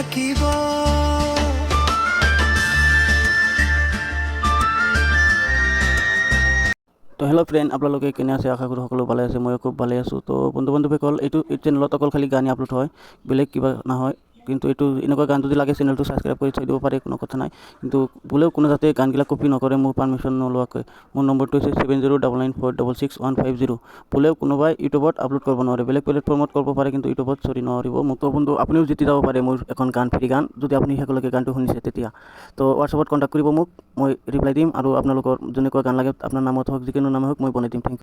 থাকিব। তো hello' friend, আপোনালোকে কেনে আছে? আশা কৰোঁ সকলো ভালে আছে। মই খুব ভালে আছোঁ। তো বন্ধুসকল, এই চেনেলত অকল খালি গানেই আপলোড হয়, বেলেগ কিবা নহয়। কিন্তু এইটো এনেকুৱা গান যদি লাগে চেনেলটো ছাবস্ক্ৰাইব কৰি থৈ দিব পাৰে, কোনো কথা নাই। কিন্তু বোলেও কোনো যাতে গানবিলাক কপি নকৰে মোৰ পাৰ্মিশ্যন নোলোৱাকৈ। মোৰ নম্বৰটো হৈছে 7099466150। বোলেও কোনোবাই ইউটিউবত আপলোড কৰিব নোৱাৰে, বেলেগ প্লেটফৰ্মত কৰিব পাৰে, কিন্তু ইউটিউবত নোৱাৰিব। মোকতো বন্ধু আপুনিও জিতি যাব পাৰে মোৰ এখন গান, ফ্ৰী গান, যদি আপুনি শেষলৈকে গানটো শুনিছে তেতিয়া। তো হোৱাটছআপত কণ্টেক্ট কৰিব মোক, মই ৰিপ্লাই দিম। আৰু আপোনালোকৰ যেনেকুৱা গান লাগে, আপোনাৰ নামত হওক, যিকোনো নামে হওক, মই বনাই দিম। Thank U.